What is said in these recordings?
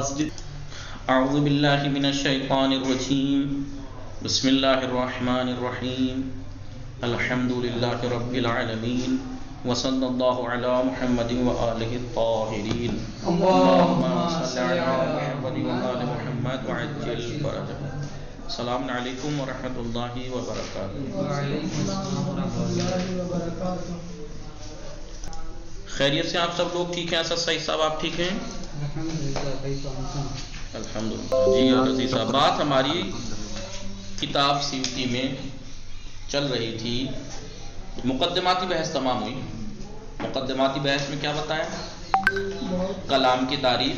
اعوذ باللہ من الشیطان الرجیم بسم اللہ الرحمن الرحیم الحمد للہ رب العالمین وصلی اللہ علی محمد وآلہ الطاہرین اللہم صلی علی محمد وآل محمد وعجل فرجہ. السلام علیکم ورحمۃ اللہ وبرکاتہ. خیریت سے آپ سب لوگ ٹھیک ہیں؟ اسد سعید صاحب آپ ٹھیک ہیں؟ الحمدللہ. جی عزیز صاحب، بات ہماری کتاب سیوطی میں چل رہی تھی. مقدماتی بحث تمام ہوئی. مقدماتی بحث میں کیا بتایا؟ کلام کی تعریف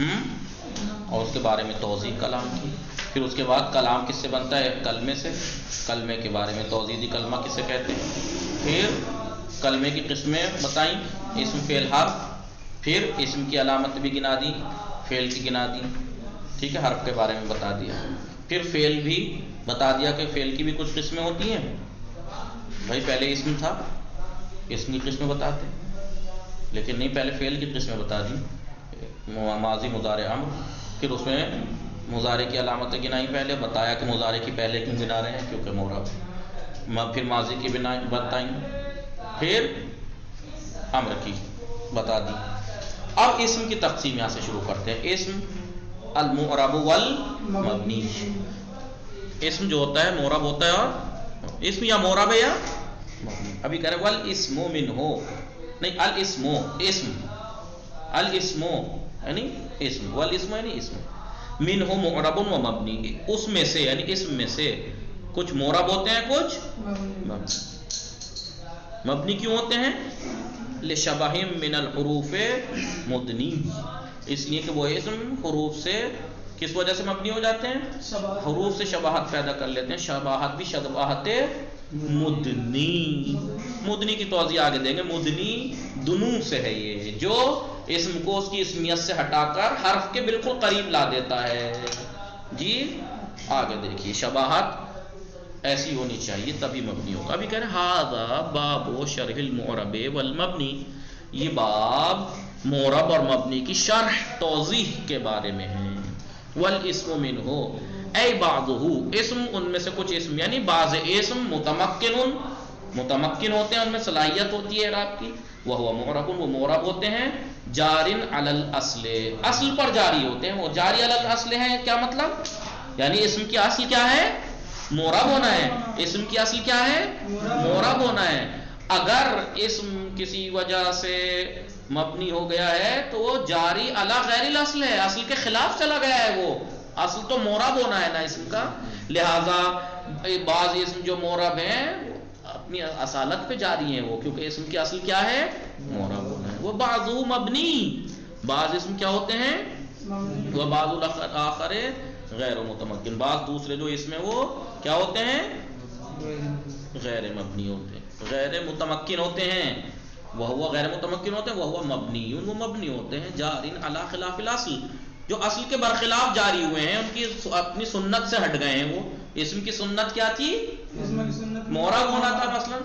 اور اس کے بارے میں توضیح کلام کی. پھر اس کے بعد کلام کس سے بنتا ہے؟ کلمے سے. کلمے کے بارے میں توضیح دی، کلمہ کسے کہتے ہیں. پھر کلمے کی قسمیں بتائیں، اسم فعل حرف. پھر اسم کی علامت بھی گنا دی، فعل کی گنا دی. ٹھیک ہے، حرف کے بارے میں بتا دیا. پھر فعل بھی بتا دیا کہ فعل کی بھی کچھ قسمیں ہوتی ہیں. بھائی پہلے اسم تھا، اسم کی قسمیں بتاتے، لیکن نہیں، پہلے فعل کی قسمیں بتا دی، ماضی مضارع امر. پھر اس میں مضارع کی علامتیں گنائی. پہلے بتایا کہ مضارع کی پہلے کیوں گنا رہے ہیں، کیونکہ مورب. پھر ماضی کی بتائیں، پھر امر کی بتا دی. اب اسم کی تقسیم یہاں سے شروع کرتے ہیں. اسم المعرب والمبنی. اسم جو ہوتا ہے معرب ہوتا ہے، اور اسم یا معرب ہے یا مبنی. ابھی کہہ رہے والاسم منہ، نہیں الاسم، اسم الاسم یعنی اسم، والاسم یعنی اسم. منہ معرب و مبنی، اس میں سے یعنی اسم میں سے کچھ معرب ہوتے ہیں، کچھ مبنی. مبنی کیوں ہوتے ہیں؟ لشبہم من الحروف مدنی، اس لیے کہ وہ اسم حروف سے کس وجہ سے مبنی ہو جاتے ہیں؟ حروف سے شباہت پیدا کر لیتے ہیں. شباہت بھی شباہت مدنی. مدنی کی توضیح آگے دیں گے. مدنی دنو سے ہے، یہ جو اسم کو اس کی اسمیت سے ہٹا کر حرف کے بالکل قریب لا دیتا ہے. جی آگے دیکھیے، شباہت ایسی ہونی چاہیے تبھی مبنی ہوگا. ابھی کہہ رہے ہیں ھذا باب شرح المعرب والمبنی، یہ باب معرب اور مبنی کی شرح توضیح کے بارے میں ہے. والاسم منہ ای بعضہ، اسم ان میں سے کچھ اسم یعنی بعض اسم متمکن ہوتے ہیں، ان میں صلاحیت ہوتی ہے اعراب کی. وہو معرب، وہ معرب ہوتے ہیں. جارن علی الاصل، اصل پر جاری ہوتے ہیں. وہ جاری علی الاصل ہیں، کیا مطلب؟ یعنی اسم کی اصل کیا ہے؟ معرب ہونا ہے. اسم کی اصل کیا ہے؟ معرب ہونا ہے. اگر اسم کسی وجہ سے مبنی ہو گیا ہے تو وہ جاری علی غیر الاصل ہے، اصل کے خلاف چلا گیا ہے. وہ اصل تو معرب ہونا ہے نا اسم کا. لہذا بعض اسم جو معرب ہیں اپنی اصالت پہ جاری ہیں وہ، کیونکہ اسم کی اصل کیا ہے؟ معرب ہونا ہے. وہ بعضہ مبنی، بعض اسم کیا ہوتے ہیں؟ وہ بعض الاخر غیر متمکن، بعض دوسرے جو اسم ہیں وہ کیا ہوتے ہیں؟ غیر مبنی ہوتے ہیں، غیر متمکن ہوتے ہیں. وہ غیر متمکن ہوتے ہیں، وہ مبنی، وہ مبنی ہوتے ہیں. جارن علی خلاف الاصل، جو اصل کے برخلاف جاری ہوئے ہیں، ان کی اپنی سنت سے ہٹ گئے ہیں. وہ اسم کی سنت کیا تھی؟ معرب ہونا تھا مثلا،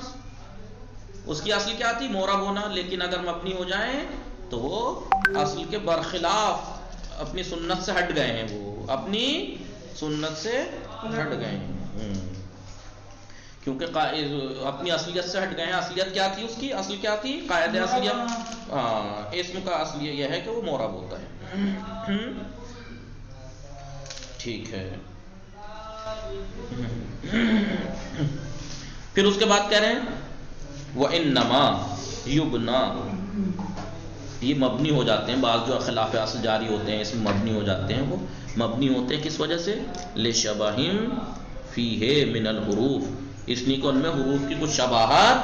اس کی اصل کیا تھی؟ معرب ہونا. لیکن اگر مبنی ہو جائیں تو وہ اصل کے برخلاف اپنی سنت سے ہٹ گئے ہیں، وہ اپنی سنت سے ہٹ گئے ہیں، کیونکہ اپنی اصلیت سے ہٹ گئے ہیں. اصلیت کیا تھی اس کی؟ اصل کیا تھی؟ قاعدہ اصلیت. اسم کا اصل یہ ہے کہ وہ معرب ہوتا ہے. ٹھیک ہے. پھر اس کے بعد کہہ رہے ہیں وَإِنَّمَا يُبْنَا، یہ مبنی ہو جاتے ہیں. بعض جو خلاف اصل جاری ہوتے ہیں اسم مبنی ہو جاتے ہیں. وہ مبنی ہوتے ہیں کس وجہ سے؟ لِشَبَهٍ فِيهِ مِنَ الْحُرُوفِ، اس لیے کہ ان میں حروف کی کچھ شباہت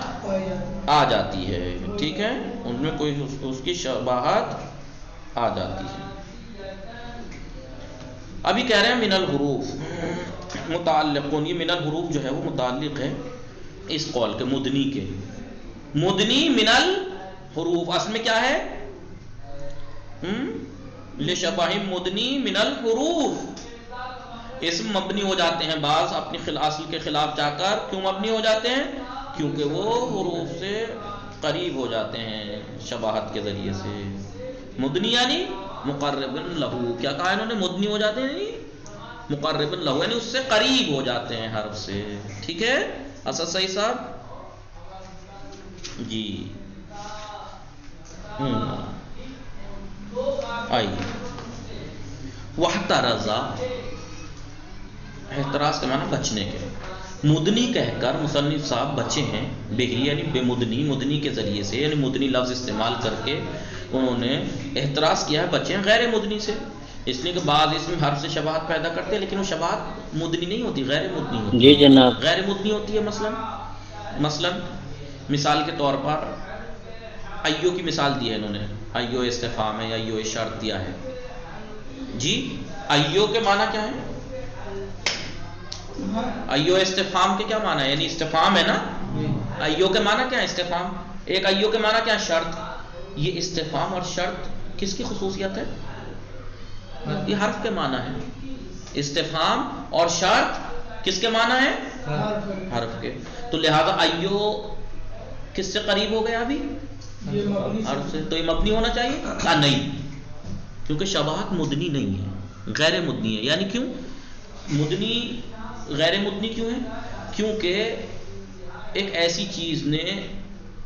آ جاتی ہے. ٹھیک ہے، ان میں کوئی اس کی شباہت آ جاتی ہے. ابھی کہہ رہے ہیں من الحروف متعلقون، یہ من الحروف جو ہے وہ متعلق ہے اس قول کے مدنی کے. مدنی من الحروف اصل میں کیا ہے؟ لشبہ مدنی من الحروف. اسم مبنی ہو جاتے ہیں بعض اپنی اصل کے خلاف جا کر. کیوں مبنی ہو جاتے ہیں؟ کیونکہ وہ حروف سے قریب ہو جاتے ہیں شباہت کے ذریعے سے. مدنی یعنی مقرب لہو، کیا کہا انہوں نے؟ مدنی ہو جاتے ہیں، مقرب لہو یعنی اس سے قریب ہو جاتے ہیں حرف سے. ٹھیک ہے اسد صحیح صاحب جی. آئیے واحترز، احتراز کے معنی بچنے کے. مدنی کہہ کر مصنف صاحب بچے ہیں، بہی یعنی بے مدنی، مدنی کے ذریعے سے یعنی مدنی لفظ استعمال کر کے انہوں نے احتراز کیا ہے، بچے ہیں غیر مدنی سے. اس لیے کہ بعض اس میں حرف سے شباہت پیدا کرتے ہیں لیکن وہ شباہت مدنی نہیں ہوتی، غیر مدنی ہوتی. جی جناب. غیر مدنی ہوتی ہے. مثلا مثال کے طور پر ایو کی مثال دی ہے انہوں نے، ایو استفہام ہے یا ایو شرط دیا ہے. جی ایو کے معنی کیا ہے؟ ایو استفہام کے کیا معنی ہے؟ یعنی استفہام ہے نا. ایو کے معنی کیا ہے؟ استفہام. ایک ایو کے معنی کیا ہے؟ شرط. یہ استفہام اور شرط کس کی خصوصیت ہے؟ یہ حرف کے معنی ہے. استفہام اور شرط کس کے معنی ہے؟ حرف کے. تو لہذا ایو کس سے قریب ہو گیا ابھی؟ حرف سے. تو یہ مبنی ہونا چاہیے؟ نہیں، کیونکہ شباہت مدنی نہیں ہے، غیر مدنی ہے. یعنی کیوں مدنی غیر مدنی کیوں ہے؟ کیونکہ ایک ایسی چیز نے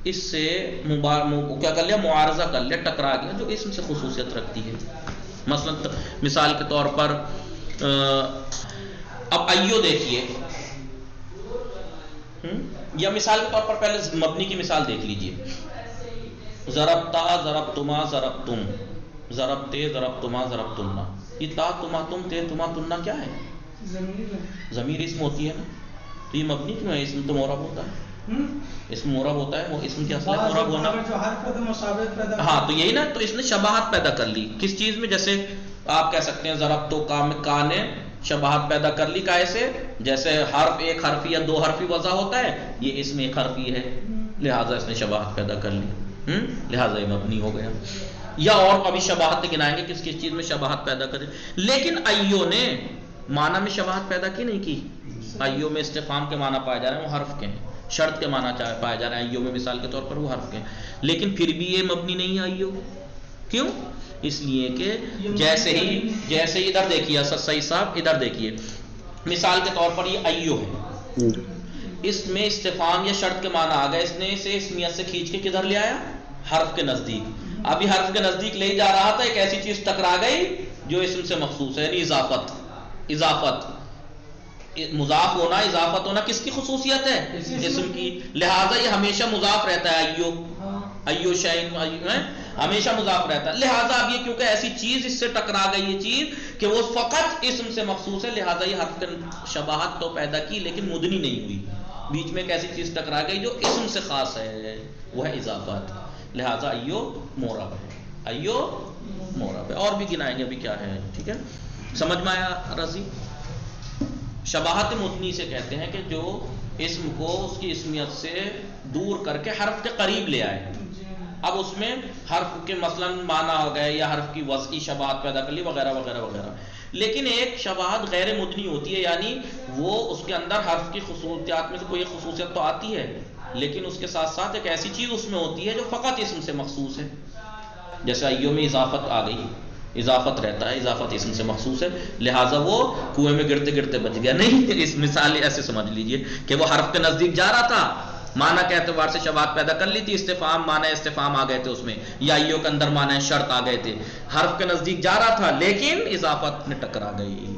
اس سے کیا کر لیا؟ معارضہ کر لیا، ٹکرا گیا، جو اسم سے خصوصیت رکھتی ہے. مثلا مثال کے طور پر اب ایو دیکھیے، یا مثال کے طور پر پہلے مبنی کی مثال دیکھ لیجئے. ضربتا ضربتما ضربتم، ضربتے ضربتما ضربتما. یہ تا تما تم تے تما تننا کیا ہے؟ ضمیر اسم ہوتی ہے نا. تو یہ مبنی کیوں ہے؟ اسم تو مورب ہوتا ہے. اسم مورب ہوتا ہے، وہ اسم کی اصل ہے مورب ہونا. ہاں تو یہی نا، تو اس نے شباہت پیدا کر لی. کس چیز میں؟ جیسے آپ کہہ سکتے ہیں ضربتو کا نے شباہت پیدا کر لی کیسے؟ جیسے حرف ایک حرفی یا دو حرفی وضع ہوتا ہے، یہ اسم ایک حرفی ہے، لہٰذا اس نے شباہت پیدا کر لی، لہٰذا یہ مبنی ہو گیا. یا اور ابھی شباہت گنائیں گے کس کس چیز میں شباہت پیدا کرے. لیکن ایو نے معنی میں شباہت پیدا کی نہیں کی. ایو میں استفہام کے معنی پائے جا رہے ہیں، وہ حرف کے ہیں. شرط کے معنی پائے جا رہے ہیں ایو میں، مثال کے طور پر وہ حرف کے ہیں. لیکن پھر بھی یہ مبنی نہیں ہے ایو. کیوں؟ اس لیے کہ جیسے ہی ادھر دیکھیے صحیح صاحب، ادھر دیکھیے مثال کے طور پر یہ ایو ہے، اس میں استفہام یا شرط کے معنی آ گئے، اس نے اسے اسمیت سے کھینچ کے کدھر لے آیا؟ حرف کے نزدیک. ابھی حرف کے نزدیک لے جا رہا تھا، ایک ایسی چیز ٹکرا گئی جو اسم سے مخصوص ہے، یعنی اضافت. مضاف ہونا، اضافت ہونا کس کی خصوصیت ہے؟ اسم کی. لہٰذا یہ ہمیشہ مضاف رہتا ہے. ایو شیء ہمیشہ مضاف رہتا ہے. لہٰذا اب یہ کیونکہ ایسی چیز اس سے ٹکرا گئی یہ چیز کہ وہ فقط اسم سے مخصوص ہے، لہٰذا یہ حرف شباہت تو پیدا کی لیکن مدنی نہیں ہوئی. بیچ میں ایک ایسی چیز ٹکرا گئی جو اسم سے خاص ہے، وہ ہے اضافت. لہٰذا ایو مورب ہے، ایو مورب ہے. اور بھی گنائیں گے ابھی کیا ہے. ٹھیک ہے سمجھ میں آیا رضی؟ شباہت مدنی سے کہتے ہیں کہ جو اسم کو اس کی اسمیت سے دور کر کے حرف کے قریب لے آئے. اب اس میں حرف کے مثلا معنی ہو گئے یا حرف کی وضعی شباہت پیدا کر لی وغیرہ وغیرہ وغیرہ. لیکن ایک شباہت غیر مدنی ہوتی ہے، یعنی وہ اس کے اندر حرف کی خصوصیات میں سے کوئی خصوصیت تو آتی ہے لیکن اس کے ساتھ ساتھ ایک ایسی چیز اس میں ہوتی ہے جو فقط اسم سے مخصوص ہے. جیسے ایو میں اضافت آ گئی، اضافت رہتا ہے، اضافت اسم سے مخصوص ہے، لہٰذا وہ کنویں میں گرتے گرتے بچ گیا. نہیں، اس مثال ایسے سمجھ لیجئے کہ وہ حرف کے نزدیک جا رہا تھا، معنی کے اعتبار سے شباہت پیدا کر لی تھی، استفہام معنی استفہام آ گئے تھے اس میں، یا ایو کے اندر معنی شرط آ گئے تھے، حرف کے نزدیک جا رہا تھا لیکن اضافت نے ٹکرا گئی.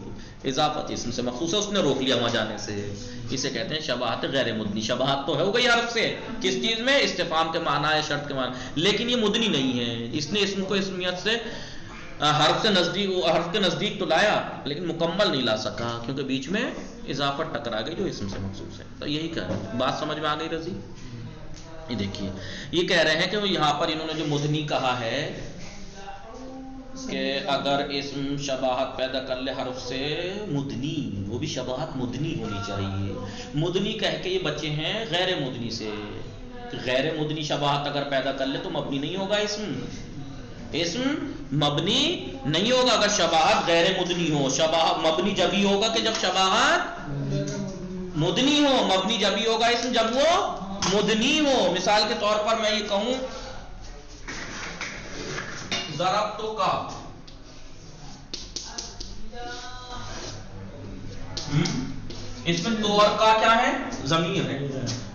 اضافت اسم سے مخصوص ہے، اس نے روک لیا وہاں جانے سے. اسے کہتے ہیں شباہت غیر مدنی. شباہت تو ہو گئی حرف سے، کس چیز میں؟ استفہام کے معنی ہے، شرط کے معنی، لیکن یہ مدنی نہیں ہے. اس نے اسم کو اسمیت سے حرف کے نزدیک تو لایا لیکن مکمل نہیں لا سکا کیونکہ بیچ میں اضافت ٹکرا گئی جو اسم سے مخصوص ہے. تو یہی کہہ رہے ہیں. بات سمجھ میں آ گئی رضی؟ یہ دیکھیے یہ کہہ رہے ہیں کہ یہاں پر انہوں نے جو مدنی کہا ہے کہ اگر اسم شباہت پیدا کر لے حرف سے، مدنی، وہ بھی شباہت مدنی ہونی چاہیے. مدنی کہہ کے یہ بچے ہیں غیر مدنی سے. غیر مدنی شباہت اگر پیدا کر لے تو مبنی نہیں ہوگا اسم مبنی نہیں ہوگا اگر شباہت غیر مدنی ہو. مبنی جب ہی ہوگا کہ جب شباہت مدنی ہو. مبنی جب ہی ہوگا اسم جب وہ مدنی ہو. مثال کے طور پر میں یہ کہوں ضربتو کا، اس میں تو اور کا کیا ہے؟ ضمیر ہے.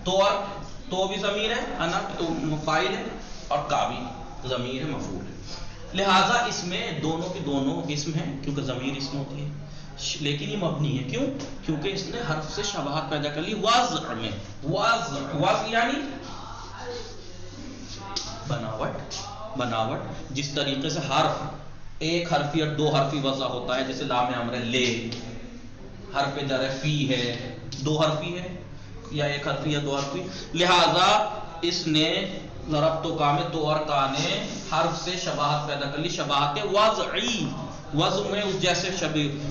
تو اور تو بھی ضمیر ہے، انا تو فاعل ہے، اور کا بھی ضمیر ہے، مفعول ہے. لہٰذا اس میں دونوں کے دونوں اسم ہیں کیونکہ ضمیر اسم ہوتی ہے، لیکن یہ مبنی ہے. کیوں؟ کیونکہ اس نے حرف سے شباہت پیدا کر لی وضع میں. وضع یعنی بناوٹ. جس طریقے سے حرف ایک حرفی اور دو حرفی وضع ہوتا ہے، جیسے لام امر لے، حرف جر فی ہے، دو حرفی ہے یا ایک حرفی یا دو حرفی. لہذا اس نے ضرب تو کا میں تو اور کا نے حرف سے شباہت پیدا کر لی، شباہت وضعی. وضع میں اس جیسے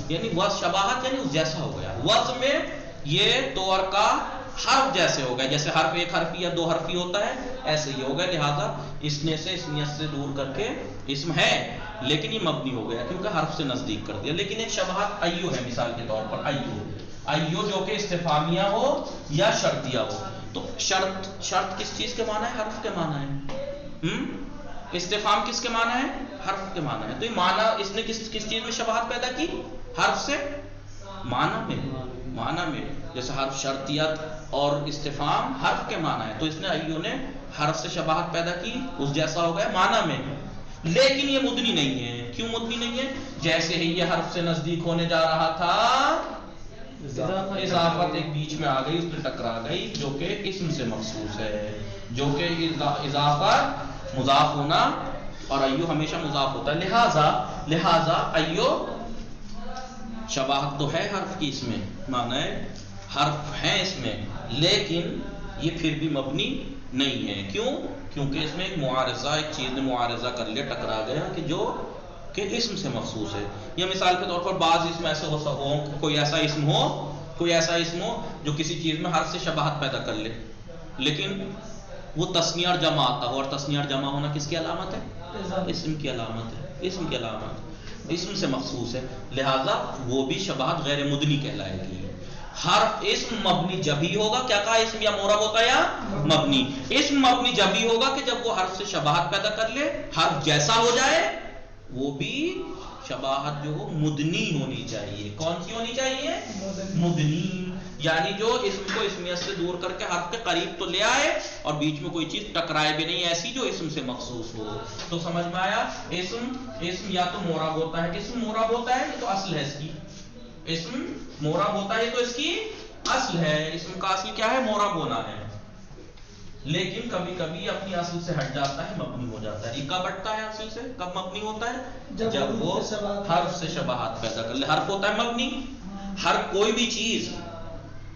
یعنی شباہت یعنی اس جیسا ہو گیا. وضع میں یہ تو اور کا حرف جیسے ہو گیا، جیسے حرف ایک حرفی یا دو حرفی ہوتا ہے ایسے ہی ہو گیا. لہذا اس نے سے اسمیت سے دور کر کے اسم ہے لیکن یہ مبنی ہو گیا کیونکہ حرف سے نزدیک کر دیا. لیکن ایک شباہت ایو ہے، مثال کے طور پر ایو جو کہ استفہامیہ ہو یا شرطیہ ہو. تو شرط کس چیز کے معنی ہے؟ حرف کے معنی ہے. استفہام کس کے معنی ہے؟ حرف کے معنی ہے. تو یہ معنی اس نے کس چیز میں شباہت پیدا کی؟ حرف سے. معنی میں جیسے حرف شرطیت اور استفہام حرف کے معنی ہے، تو اس نے ایو نے حرف سے شباہت پیدا کی، اس جیسا ہو گیا معنی میں. لیکن یہ مدنی نہیں ہے. کیوں مدنی نہیں ہے؟ جیسے ہی یہ حرف سے نزدیک ہونے جا رہا تھا، اضافت ایک بیچ میں آ گئی، اس پہ ٹکرا گئی، جو کہ اسم سے مخصوص ہے، جو کہ اضافت مضاف ہونا، اور ایو ہمیشہ مضاف ہوتا ہے. لہذا ایو شباہت تو ہے حرف کی، اس میں معنی حرف ہے اس میں، لیکن یہ پھر بھی مبنی نہیں ہے. کیوں؟ کیونکہ اس میں ایک معارضہ، ایک چیز نے معارضہ کر لیا، ٹکرا گیا کہ جو کہ اسم سے مخصوص ہے. یا مثال کے طور پر بعض اسم ایسے ہو کوئی ایسا اسم ہو جو کسی چیز میں حرف سے شباہت پیدا کر لے، لیکن وہ تثنیہ اور جمع آتا ہو، اور تثنیہ اور جمع ہونا کس کی علامت ہے؟ اسم کی علامت ہے. اسم کی علامت اسم سے مخصوص ہے، لہذا وہ بھی شباہت غیر مدنی کہلائے گی. حرف اسم مبنی جب ہی ہوگا، کیا کہا؟ اسم یا معرب ہوتا ہے یا مبنی. اسم مبنی جب ہی ہوگا کہ جب وہ حرف سے شباہت پیدا کر لے، حرف جیسا ہو جائے. وہ بھی شباہت جو ہو مدنی ہونی چاہیے. کون سی ہونی چاہیے؟ مدنی. یعنی جو اسم کو اسمیت سے دور کر کے حرف کے قریب تو لے آئے اور بیچ میں کوئی چیز ٹکرائے بھی نہیں، ایسی جو اسم سے مخصوص ہو. تو سمجھ میں آیا؟ اسم یا تو معرب ہوتا ہے. اسم معرب ہوتا ہے، یہ تو اصل ہے اس کی. اسم معرب ہوتا ہے تو اس کی اصل ہے. اسم کا اصل کیا ہے؟ معرب ہونا ہے. لیکن کبھی کبھی اپنی اصل سے ہٹ جاتا ہے، مبنی ہو جاتا ہے. یہ کب ہٹتا ہے اصل سے؟ کب مبنی ہوتا ہے؟ جب وہ حرف سے شباہت پیدا کر لے. حرف ہوتا ہے مبنی. ہر کوئی بھی چیز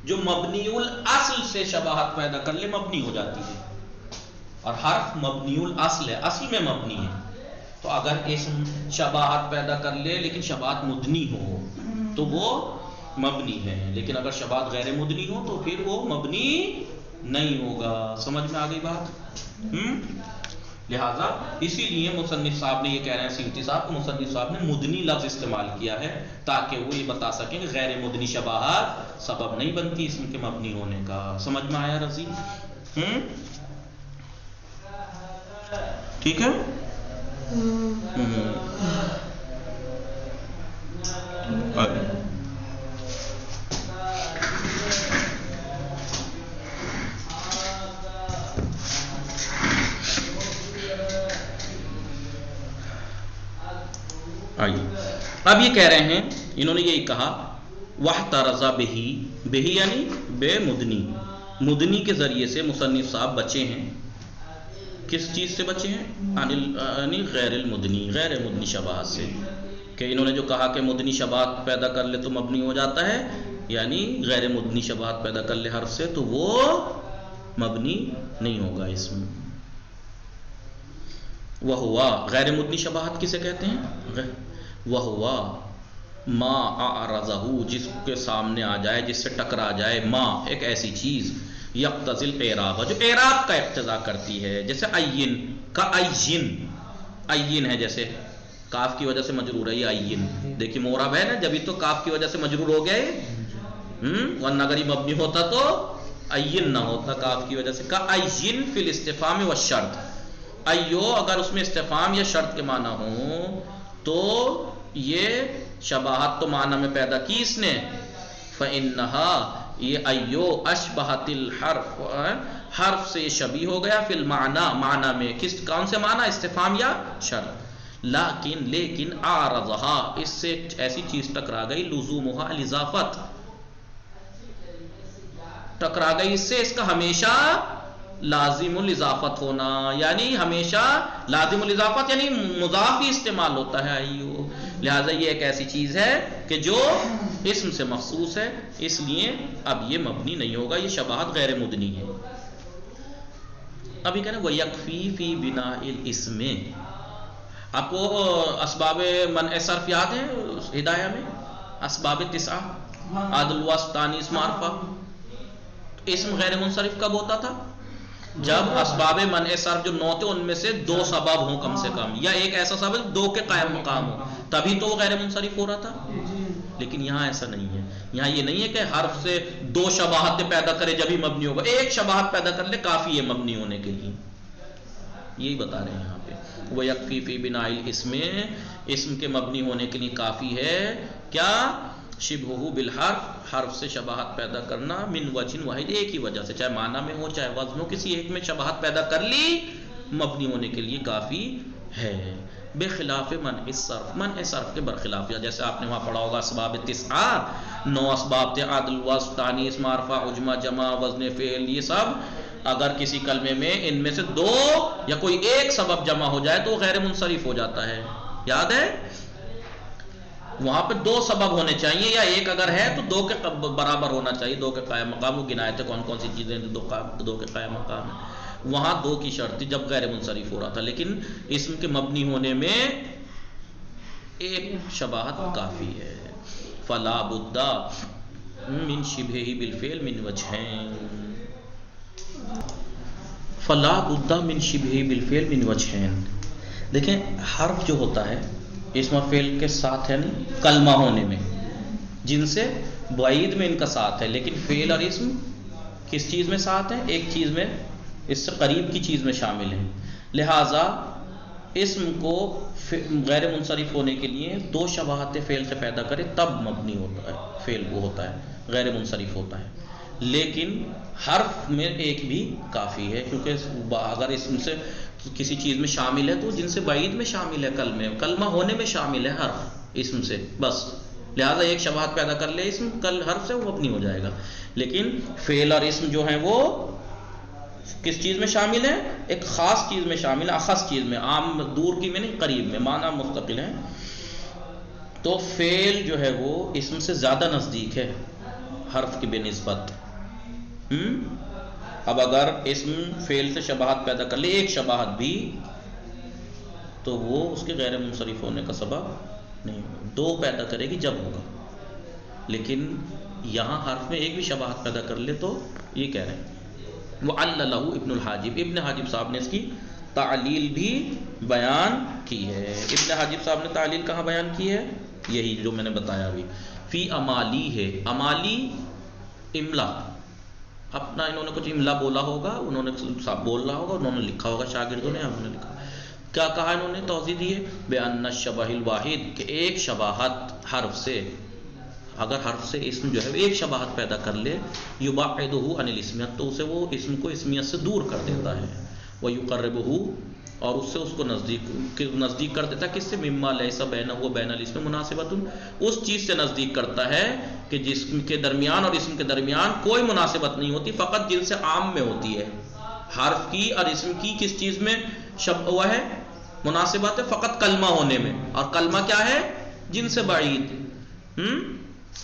جو مبنی الاصل سے شباہت پیدا کر لے مبنی ہو جاتی ہے، اور حرف مبنی الاصل ہے، اصل میں مبنی ہے. تو اگر اسم شباہت پیدا کر لے لیکن شباہت مدنی ہو تو وہ مبنی ہے، لیکن اگر شباہت غیر مدنی ہو تو پھر وہ مبنی نہیں ہوگا. سمجھ میں آ گئی بات؟ لہذا اسی لیے مصنف صاحب نے یہ کہہ رہے ہیں، سیوطی صاحب، مصنف صاحب نے مدنی لفظ استعمال کیا ہے تاکہ وہ یہ بتا سکیں کہ غیر مدنی شباہت سبب نہیں بنتی اسم کے مبنی ہونے کا. سمجھ میں آیا رضی؟ ٹھیک ہے. آئیے اب یہ کہہ رہے ہیں، انہوں نے یہی کہا واحترز بہ یعنی بے مدنی. مدنی کے ذریعے سے مصنف صاحب بچے ہیں. کس چیز سے بچے ہیں؟ یعنی غیر المدنی، غیر مدنی شباہت سے. کہ انہوں نے جو کہا کہ مدنی شباہت پیدا کر لے تو مبنی ہو جاتا ہے، یعنی غیر مدنی شباہت پیدا کر لے حرف سے تو وہ مبنی نہیں ہوگا اس میں. وہوا غیر مدنی شباہت کسے کہتے ہیں؟ وہوا ما اعرضہ، جس کے سامنے آ جائے، جس سے ٹکرا جائے، ما ایک ایسی چیز، یقتضی الاعراب جو اعراب کا اقتضا کرتی ہے. جیسے عین کا عین ہے، جیسے کاف کی وجہ سے مجرور ہے یہ عین. دیکھیے معرب ہے نا، جبھی تو کاف کی وجہ سے مجرور ہو گئے، ورنہ اگر یہ مبنی ہوتا تو عین نہ ہوتا کاف کی وجہ سے. کا عین فی الاستفہام والشرط. ایو اگر اس میں استفہام یا شرط کے معنی ہوں تو یہ شباہت تو معنی میں پیدا کی اس نے. فإنها یہ ایو اشبہت الحرف، حرف سے شبیہ ہو گیا، فی المعنی معنی میں، کون سے معنی؟ استفہام یا شرط. لیکن اعرضها اس سے ایسی چیز ٹکرا گئی، لزومها الاضافت، ٹکرا گئی اس سے اس کا ہمیشہ لازم الاضافت ہونا، یعنی ہمیشہ لازم الاضافت یعنی مضاف ہی استعمال ہوتا ہے. ایو لہذا یہ ایک ایسی چیز ہے کہ جو اسم سے مخصوص ہے، اس لیے اب یہ مبنی نہیں ہوگا، یہ شباہت غیر مدنی ہے. ابھی کہنا وَيَكْفِي فِي بِنَاءِ الْإِسْمِ. آپ کو اسباب منع صرف یاد ہیں ہدایہ میں؟ اسباب 9 عدل وصف تانیث معرفہ. اسم غیر منصرف کب ہوتا تھا؟ جب اسباب منع صرف جو 9 تھے ان میں سے 2 سبب ہوں کم سے کم، یا ایک ایسا سبب 2 کے قائم مقام ہو، تبھی تو وہ غیر منصرف ہو رہا تھا. لیکن یہاں ایسا نہیں ہے. یہاں یہ نہیں ہے کہ حرف سے 2 شباہت پیدا کرے جب ہی مبنی ہوگا، ایک شباہت پیدا کر لے کافی ہے مبنی ہونے کے لیے. یہی بتا رہے ہیں یہاں پہ. وَيَكْفِي فِي بِنَاءِ الْإِسْمِ، اسم کے مبنی ہونے کے لیے کافی ہے کیا؟ شبہہ بالحرف، حرف سے شباہت پیدا کرنا، من وجہ واحد، ایک ہی وجہ سے، چاہے معنی میں ہو چاہے وزن ہو، کسی ایک میں شباہت پیدا کر لی، مبنی ہونے کے لیے کافی ہے. بخلاف منع صرف، منع صرف کے برخلاف، جیسے آپ نے وہاں پڑھا ہوگا اسباب 9 اسباب تھے، عدل وصف تانیث معرفہ عجمہ جمع وزن فعل. یہ سب اگر کسی کلمے میں ان میں سے 2 یا کوئی ایک سبب جمع ہو جائے تو وہ غیر منصرف ہو جاتا ہے. یاد ہے وہاں پہ 2 سبب ہونے چاہیے، یا ایک اگر ہے تو 2 کے برابر ہونا چاہیے، 2 کے قائم مقام. وہ گنائے تھے کون کون سی چیزیں 2 کے قائم مقام ہیں. وہاں 2 کی شرط تھی جب غیر منصرف ہو رہا تھا. لیکن اسم کے مبنی ہونے میں ایک شباہت کافی ہے. فلا بد من شبہ بالفعل من وجہین، فلا بد من شبہ بالفعل من وجہین. دیکھیں حرف جو ہوتا ہے اسم و فعل کے ساتھ ہے نہیں کلمہ ہونے میں، جن سے بعید میں ان کا ساتھ ہے، لیکن فعل اور اسم کس چیز میں ساتھ ہیں؟ ایک چیز میں، اس سے قریب کی چیز میں شامل ہیں. لہٰذا اسم کو غیر منصرف ہونے کے لیے 2 شباہت فعل سے پیدا کرے تب مبنی ہوتا ہے، فعل وہ ہوتا ہے غیر منصرف ہوتا ہے. لیکن حرف میں ایک بھی کافی ہے، کیونکہ اگر اسم سے کسی چیز میں شامل ہے تو جن سے بعید میں شامل ہے، کلمہ ہونے میں شامل ہے حرف اسم سے بس. لہذا ایک شباہت پیدا کر لے اسم حرف سے، وہ مبنی ہو جائے گا. لیکن فعل اور اسم جو ہیں وہ کس چیز میں شامل ہے؟ ایک خاص چیز میں شامل ہے، اخص چیز میں، عام دور کی میں نہیں قریب میں، معنی مستقل ہیں. تو فعل جو ہے وہ اسم سے زیادہ نزدیک ہے حرف کی بے نسبت. اب اگر اسم فعل سے شباہت پیدا کر لے ایک شباہت بھی، تو وہ اس کے غیر منصرف ہونے کا سبب نہیں ہوگا. 2 پیدا کرے گی جب ہوگا. لیکن یہاں حرف میں ایک بھی شباہت پیدا کر لے تو یہ کہہ رہے ہیں. وَعَلَّلَهُ ابن الحاجب، ابن حاجب صاحب نے اس کی تعلیل بھی بیان کی ہے. ابن حاجب صاحب نے تعلیل کہاں بیان کی ہے؟ یہی جو میں نے بتایا ابھی. فی امالی ہے، امالی املا، اپنا انہوں نے کچھ املا بولا ہوگا، انہوں نے بول رہا ہوگا، انہوں نے لکھا ہوگا، شاگردوں نے انہوں نے لکھا. کیا کہا انہوں نے؟ توضیح دی ہے بِأَنَّ الشَّبَهِ الْوَاحِدِ، کہ ایک شباہت حرف سے، اگر حرف سے اسم جو ہے ایک شباہت پیدا کر لے، یبعدہ عن الاسمیت، تو اسے وہ اسم کو اسمیت سے دور کر دیتا ہے. ویقربہ، اور اس سے اس کو نزدیک کر دیتا ہے. کس سے؟ مما لیس بینہ و بین الاسم مناسبۃ، اس چیز سے نزدیک کرتا ہے کہ جسم کے درمیان اور اسم کے درمیان کوئی مناسبت نہیں ہوتی، فقط جن سے عام میں ہوتی ہے. حرف کی اور اسم کی کس چیز میں وہ ہے مناسبت ہے؟ فقط کلمہ ہونے میں. اور کلمہ کیا ہے؟ جن سے بعید.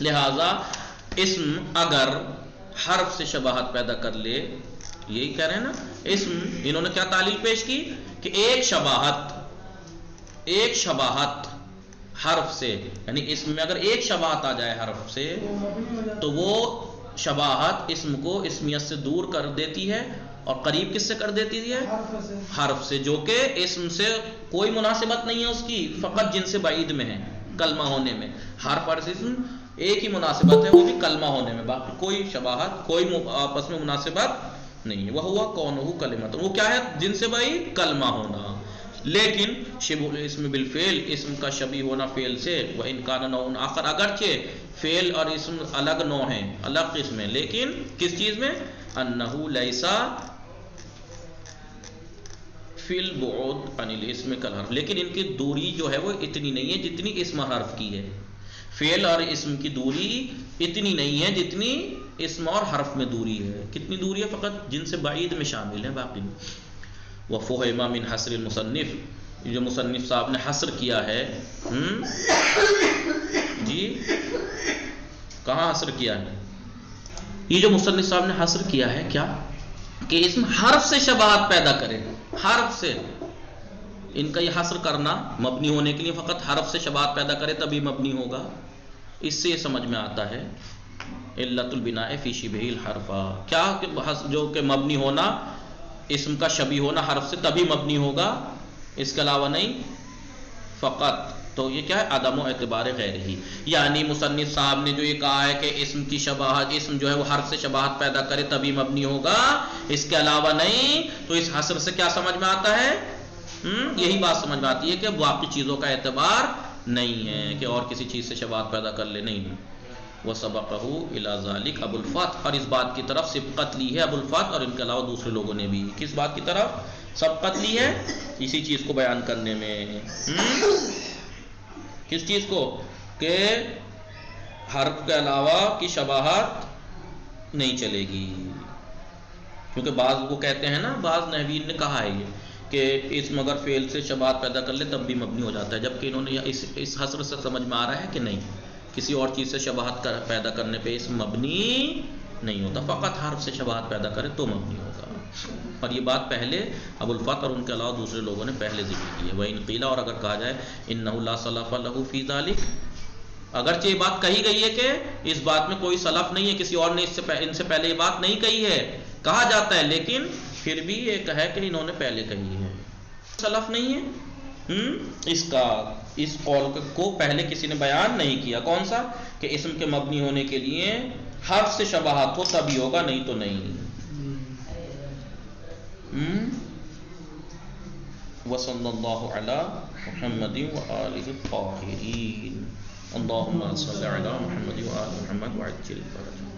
لہذا اسم اگر حرف سے شباہت پیدا کر لے، یہی کہہ رہے ہیں نا، اسم انہوں نے کیا تعلیل پیش کی کہ ایک شباہت حرف سے، یعنی اسم میں اگر ایک شباہت آ جائے حرف سے تو وہ شباہت اسم کو اسمیت سے دور کر دیتی ہے، اور قریب کس سے کر دیتی ہے؟ حرف سے، جو کہ اسم سے کوئی مناسبت نہیں ہے اس کی، فقط جن سے بعید میں ہے کلمہ ہونے میں. حرف اور اسم ایک ہی مناسبت ہے، وہ بھی کلمہ ہونے میں، باقی کوئی شباہت، کوئی آپس میں مناسبت نہیں ہے. وہ ہوا کونہ کلمۃ، وہ کیا ہے؟ جن سے بعید کلمہ ہونا. لیکن شبہ الاسم بالفعل، اسم کا شبیہ ہونا فعل سے، وَإِنْ كَانَ نَوْعٌ آخر، اگرچہ فعل اور اسم الگ نوع ہیں، الگ قسم ہیں، لیکن کس چیز میں؟ أَنَّهُ لَيْسَ فِي الْبُعُودِ عَنِ الْإِسْمِ كَالْحَرْفِ، لیکن ان کی دوری جو ہے وہ اتنی نہیں ہے جتنی اسم حرف کی ہے. فعل اور اسم کی دوری اتنی نہیں ہے جتنی اسم اور حرف میں دوری ہے. کتنی دوری ہے؟ فقط جن سے بعید میں شامل ہے، باقی میں. وَفُهِمَ مِنْ حَصْرِ الْمُصَنِّفِ، جو مصنف صاحب نے حصر کیا ہے، جی کہاں حصر کیا ہے؟ یہ جو مصنف صاحب نے حصر کیا ہے کیا کہ اسم حرف سے شباہت پیدا کرے، حرف سے. ان کا یہ حصر کرنا مبنی ہونے کے لیے فقط حرف سے شباہت پیدا کرے تبھی مبنی ہوگا. اس سے یہ سمجھ میں آتا ہے علت البناء فی شبہ الحرف، کیا جو کہ مبنی ہونا، اسم کا شبیہ ہونا حرف سے تبھی مبنی ہوگا، اس کے علاوہ نہیں. فقط تو یہ کیا ہے؟ عدم و اعتبار غیر ہی. یعنی مصنف صاحب نے جو یہ کہا ہے کہ اسم کی شباہت، اسم جو ہے وہ حرف سے شباہت پیدا کرے تبھی مبنی ہوگا، اس کے علاوہ نہیں. تو اس حصر سے کیا سمجھ میں آتا ہے؟ یہی بات سمجھ میں آتی ہے کہ باقی چیزوں کا اعتبار نہیں ہے کہ اور کسی چیز سے شباہت پیدا کر لے، نہیں. وَسَبَقَهُ إِلَى ذَلِكَ ابو الفتح، اور اس بات کی طرف سبقت لی ہے ابو الفتح اور ان کے علاوہ دوسرے لوگوں نے بھی. کس بات کی طرف سبقت لی ہے؟ اسی چیز کو بیان کرنے میں. کس چیز کو؟ کہ حرف کے علاوہ کی شباہت نہیں چلے گی. کیونکہ بعض وہ کہتے ہیں نا، بعض نحویین نے کہا ہے یہ کہ اسم اگر فعل سے شباہت پیدا کر لے تب بھی مبنی ہو جاتا ہے، جبکہ انہوں نے اس حصر سے سمجھ میں آ رہا ہے کہ نہیں، کسی اور چیز سے شباہت پیدا کرنے پہ اسم مبنی نہیں ہوتا، فقط حرف سے شباہت پیدا کرے تو مبنی ہوگا. اور یہ بات پہلے ابو الفتح اور ان کے علاوہ دوسرے لوگوں نے پہلے ذکر کی ہے. وَإِنْ قِيلَ، اور اگر کہا جائے إِنَّهُ لَا سَلَفَ لَهُ فِي ذَلِكَ، اگرچہ یہ بات کہی گئی ہے کہ اس بات میں کوئی سلف نہیں ہے، کسی اور نے ان سے پہلے یہ بات نہیں کہی ہے، کہا جاتا ہے، لیکن پھر بھی یہ ہے کہ انہوں نے پہلے کہی ہے. سلف نہیں ہے اس قول کو پہلے کسی نے بیان نہیں کیا. کون سا؟ کہ اسم کے مبنی ہونے کے لیے حرف سے شباہت ہو تبھی ہوگا، نہیں تو نہیں. وصلی اللہ علی محمد وآلہ الطاہرین. اللہم صلی علی محمد وآل محمد وعجل فرجہ.